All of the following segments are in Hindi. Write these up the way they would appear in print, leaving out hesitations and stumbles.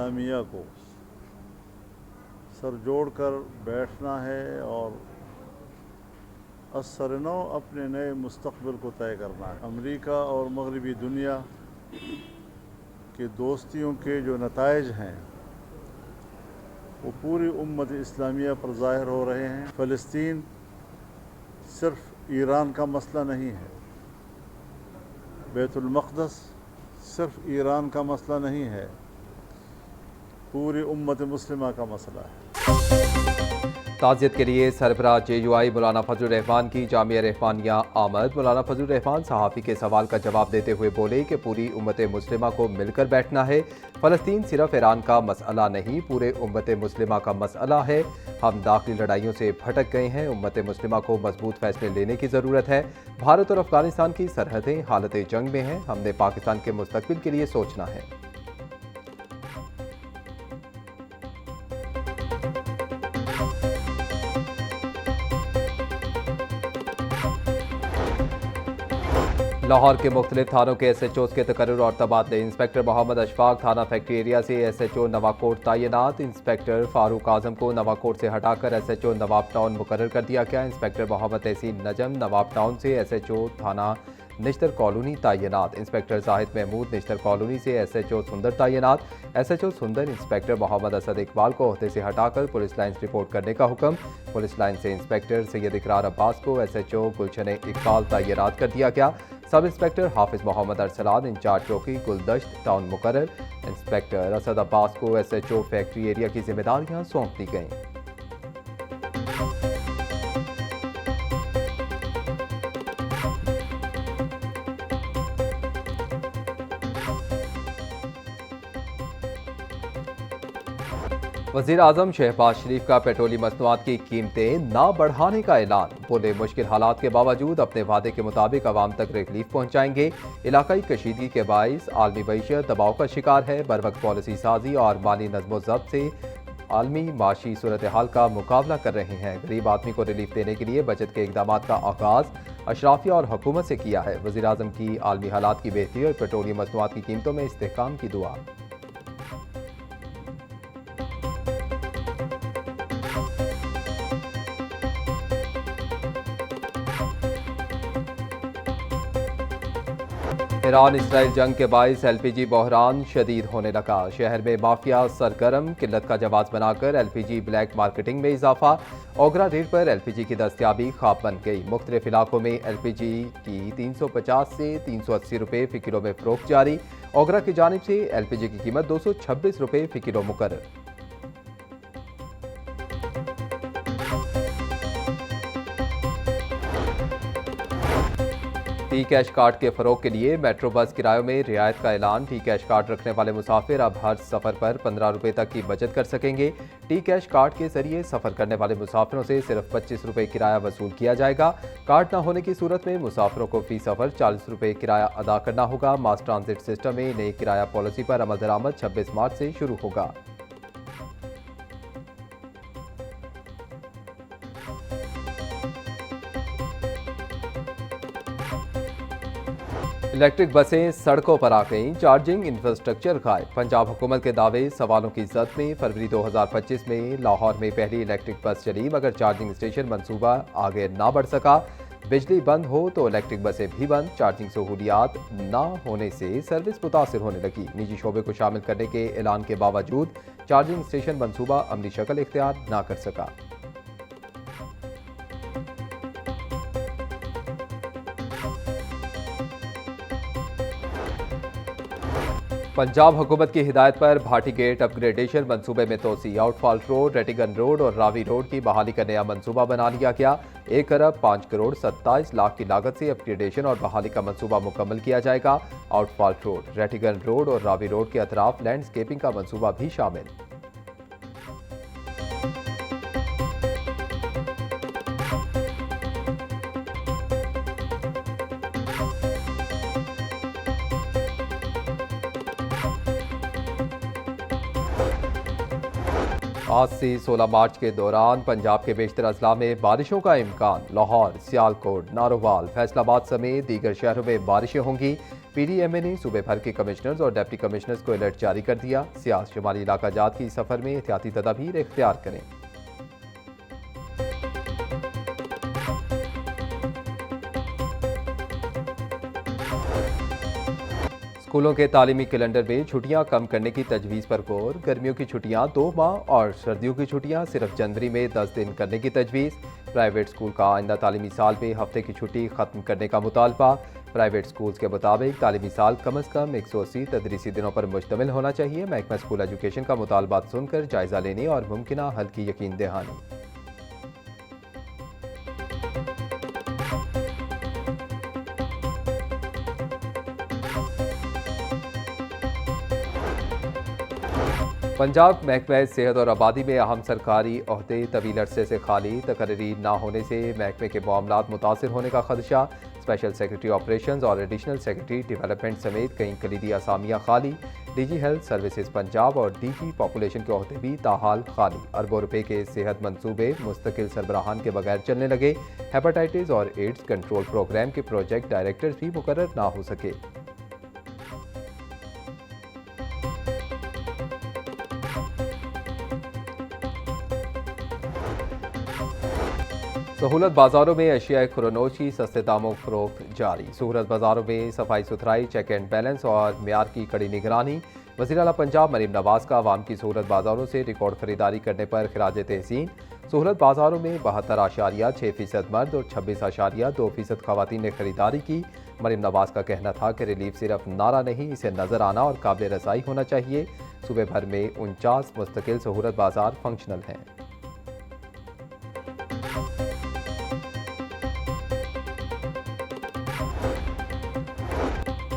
इस्लामिया को सर जोड़ कर बैठना है और असरनो अपने नए मुस्तक़बिल को तय करना है। अमेरिका और मगरबी दुनिया के दोस्तियों के जो नताइज हैं वो पूरी उम्मत इस्लामिया पर ज़ाहिर हो रहे हैं। फ़लस्तीन सिर्फ़ ईरान का मसला नहीं है, बैतुल मक़दस सिर्फ़ ईरान का मसला नहीं है, पूरी उम्मत मुस्लिमा का मसला है। ताज़ियत के लिए सरबराह JUI मौलाना फजलुर रहमान की जामिया रहमानिया आमद। मौलाना फजलुर रहमान सहाफ़ी के सवाल का जवाब देते हुए बोले कि पूरी उम्मत मुस्लिमा को मिलकर बैठना है। फ़लस्तीन सिर्फ ईरान का मसला नहीं, पूरे उम्मत मुस्लिमा का मसला है। हम दाखिली लड़ाइयों से भटक गए हैं। उम्मत मुस्लिमा को मजबूत फैसले लेने की ज़रूरत है। भारत और अफगानिस्तान की सरहदें हालत जंग में हैं। हमने पाकिस्तान के मुस्तक़बिल के लिए सोचना है। लाहौर के मुख्तलिफ थानों के SHOs के तकर्रुर और तबादले। इंस्पेक्टर मोहम्मद अशफाक थाना फैक्ट्री एरिया से SHO नवाकोट तैनात। इंस्पेक्टर फारूक आजम को नवाकोट से हटाकर SHO नवाब टाउन मुकर्रर कर दिया गया। इंस्पेक्टर मोहम्मद तहसीन नजम नवाब टाउन से SHO थाना निश्तर कॉलोनी तैनात। इंस्पेक्टर जाहिद महमूद निश्तर कॉलोनी से SHO सुंदर तैनात। SHO सुंदर इंस्पेक्टर मोहम्मद असद इकबाल को ओहदे से हटाकर पुलिस लाइन रिपोर्ट करने का हुक्म। पुलिस लाइन से इंस्पेक्टर सैयद इकरार अब्बास को SHO गुलशन इकबाल तैनात कर दिया गया। सब इंस्पेक्टर हाफिज मोहम्मद अरसलान इंचार्ज चौकी गुलदश्त टाउन मुकर्रर। इंस्पेक्टर असद अब्बास को SHO फैक्ट्री एरिया की जिम्मेदारियां सौंप दी गईं। वज़ीर आज़म शहबाज शरीफ का पेट्रोलियम मसनूआत की कीमतें ना बढ़ाने का ऐलान। बोले मुश्किल हालात के बावजूद अपने वादे के मुताबिक आवाम तक रिलीफ पहुँचाएंगे। इलाकाई कशीदगी के बाइस आलमी मईशत दबाव का शिकार है। बरवक्त पॉलिसी साजी और माली नज़्मो ज़ब्त से आलमी माशी सूरत हाल का मुकाबला कर रहे हैं। गरीब आदमी को रिलीफ देने के लिए बचत के इक़दामात का आगाज़ अशराफिया और हुकूमत से किया है। वज़ीर आज़म की आलमी हालात की बेहतरी और पेट्रोलियम मसनूआत की कीमतों में इस्तेहकाम की दुआ। ईरान इसराइल जंग के बाइस LPG बहरान शदीद होने लगा। शहर में माफिया सरगर्म, किल्लत का जवाब बनाकर LPG ब्लैक मार्केटिंग में इजाफा। ओगरा रेट पर LPG की दस्तियाबी ख्वाब बन गई। मुख्तलिफ इलाकों में LPG की 350 से 380 रुपये फ़ी किलो में फ़रोख्त जारी। ओगरा की जानिब से LPG की कीमत 226 रुपये फ़ी किलो मुकर्रर। टी कैश कार्ड के फ़रोग के लिए मेट्रो बस किरायों में रियायत का ऐलान। टी कैश कार्ड रखने वाले मुसाफिर अब हर सफ़र पर 15 रुपये तक की बचत कर सकेंगे। टी कैश कार्ड के जरिए सफ़र करने वाले मुसाफिरों से सिर्फ 25 रुपये किराया वसूल किया जाएगा। कार्ड न होने की सूरत में मुसाफिरों को फी सफ़र 40 रुपये किराया अदा करना होगा। मास ट्रांजिट सिस्टम में नई किराया पॉलिसी पर अमल दरामद 26 मार्च से शुरू होगा। इलेक्ट्रिक बसें सड़कों पर आ गईं, चार्जिंग इंफ्रास्ट्रक्चर गायब। पंजाब हुकूमत के दावे सवालों की जद में फरवरी 2025 में लाहौर में पहली इलेक्ट्रिक बस चली, मगर चार्जिंग स्टेशन मंसूबा आगे ना बढ़ सका। बिजली बंद हो तो इलेक्ट्रिक बसें भी बंद। चार्जिंग सहूलियात ना होने से सर्विस मुतासिर होने लगी। निजी शोबे को शामिल करने के ऐलान के बावजूद चार्जिंग स्टेशन मंसूबा अमली शक्ल इख्तियार ना कर सका। पंजाब हुकूमत की हिदायत पर भाटी गेट अपग्रेडेशन मंसूबे में तोसी। आउटफॉल रोड, रेटिगन रोड और रावी रोड की बहाली का नया मंसूबा बना लिया गया। 1 अरब 5 करोड़ 27 लाख की लागत से अपग्रेडेशन और बहाली का मंसूबा मुकम्मल किया जाएगा। आउटफॉल रोड, रेटिगन रोड और रावी रोड के अतराफ लैंडस्केपिंग का मंसूबा भी शामिल। आज से 16 मार्च के दौरान पंजाब के बेशतर अजला में बारिशों का इम्कान। लाहौर, सियालकोट, नारोवाल, फैसलाबाद समेत दीगर शहरों में बारिशें होंगी। PDMA ने सूबे भर के कमिश्नर्स और डिप्टी कमिश्नर्स को अलर्ट जारी कर दिया। सियाह शुमाली इलाका जात की सफर में एहतियाती तदाबीर इख्तियार करें। स्कूलों के तालीमी कैलेंडर में छुट्टियां कम करने की तजवीज़ पर गौर। गर्मियों की छुट्टियां 2 माह और सर्दियों की छुट्टियां सिर्फ जनवरी में 10 दिन करने की तजवीज़। प्राइवेट स्कूल का आइंदा तालीमी साल में हफ्ते की छुट्टी ख़त्म करने का मुतालबा। प्राइवेट स्कूल्स के मुताबिक तालीमी साल कम अज़ कम 180 तदरीसी दिनों पर मुश्तमिल होना चाहिए। महकमा स्कूल एजुकेशन का मुतालबात सुनकर जायज़ा लेने और मुमकिन हल की यकीन दहानी। पंजाब महकमा सेहत और आबादी में अहम सरकारी ओहदे तवील अरसे से खाली। तकर्री ना होने से महकमे के मामलात मुतासिर होने का खदशा। स्पेशल सेक्रेटरी ऑपरेशंस और एडिशनल सेक्रेटरी डेवलपमेंट समेत कई कलीदी असामियाँ खाली। DG हेल्थ सर्विसेज पंजाब और DG पॉपुलेशन के ओहदे भी ताहाल खाली। अरबों रुपए के सेहत मंसूबे मुस्तकिल सरबराहान के बगैर चलने लगे। हेपेटाइटिस और एड्स कंट्रोल प्रोग्राम के प्रोजेक्ट डायरेक्टर्स भी मुकर्रर ना हो सके। सहूलत बाजारों में अशिया खुरनोश की सस्ते दामों फरोख्त जारी। सहूलत बाजारों में सफाई सुथराई, चेक एंड बैलेंस और म्यार की कड़ी निगरानी। वज़ीर आला पंजाब मरीम नवाज का अवाम की सहूलत बाजारों से रिकॉर्ड खरीदारी करने पर खिराज तहसीन। सहूलत बाजारों में 72.6% मर्द और 26.2% खवातीन ने खरीदारी की। मरीम नवाज का कहना था कि रिलीफ सिर्फ नारा नहीं, इसे नजर आना और काबिल रसाई होना चाहिए। सूबे भर में 49 मुस्तकिल सहूलत बाजार फंक्शनल हैं।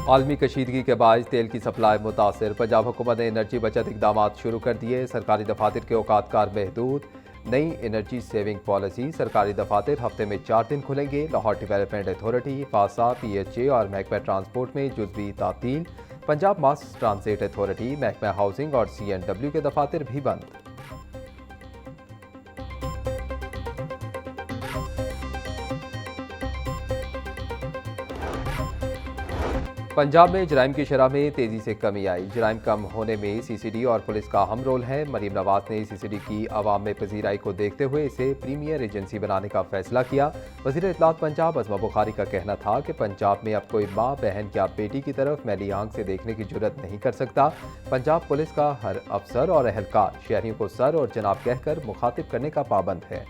आलमी कशीदगी के बायस तेल की सप्लाई मुतासिर। पंजाब हुकूमत ने एनर्जी बचत इकदाम शुरू कर दिए। सरकारी दफातर के औकात कार महदूद। नई एनर्जी सेविंग पॉलिसी। सरकारी दफातर हफ्ते में 4 दिन खुलेंगे। Lahore development authority, fossa, PHA और महकमा ट्रांसपोर्ट में जुज़वी तातील। पंजाब मास ट्रांसिट अथॉरिटी, महकमा हाउसिंग और CNW के दफातर भी बंद। पंजाब में जराइम की शरह में तेजी से कमी आई। जराइम कम होने में CCD और पुलिस का अहम रोल है। मरीम नवाज ने CCD की आवाम में पजीराई को देखते हुए इसे प्रीमियर एजेंसी बनाने का फैसला किया। वज़ीर इत्तलात पंजाब अज़मा बुखारी का कहना था कि पंजाब में अब कोई माँ, बहन या बेटी की तरफ मैली आंख से देखने की जुर्रत नहीं कर सकता। पंजाब पुलिस का हर अफसर और एहलकार शहरियों को सर और जनाब कहकर मुखातिब करने का पाबंद है।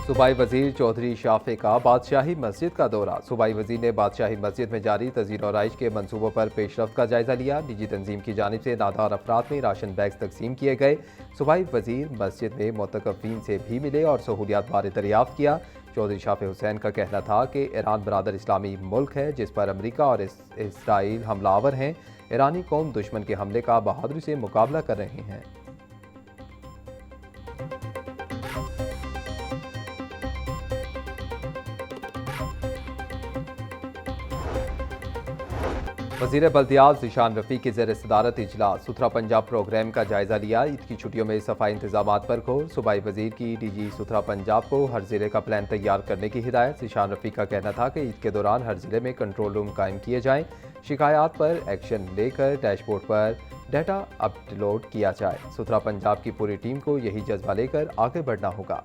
सूबाई वजीर चौधरी शाफे का बादशाही मस्जिद का दौरा। सूबाई वजीर ने बादशाही मस्जिद में जारी तज़ीर और आइश के मनसूबों पर पेशरफ्त का जायजा लिया। निजी तंजीम की जानिब से नादार अफराद में राशन बैग्स तकसीम किए गए। सूबाई वजीर मस्जिद में मुतकफ़ीन से भी मिले और सहूलियात बारे दरियाफ्त किया। चौधरी शाफे हुसैन का कहना था कि ईरान बरादर इस्लामी मुल्क है जिस पर अमरीका और इसराइल हमलावर हैं। ईरानी कौम दुश्मन के हमले का बहादुरी से मुकाबला कर रहे हैं। वज़ीर बल्दियात ज़ीशान रफ़ी के ज़ेर सदारत इजलास। सुथरा पंजाब प्रोग्राम का जायज़ा लिया। ईद की छुट्टियों में सफाई इंतजामात पर गौर। सूबाई वज़ीर की DG सुथरा पंजाब को हर ज़िले का प्लान तैयार करने की हिदायत। ज़ीशान रफ़ी का कहना था कि ईद के दौरान हर ज़िले में कंट्रोल रूम कायम किए जाएँ। शिकायत पर एक्शन लेकर डैशबोर्ड पर डाटा अपलोड किया जाए। सुथरा पंजाब की पूरी टीम को यही जज्बा लेकर आगे बढ़ना होगा।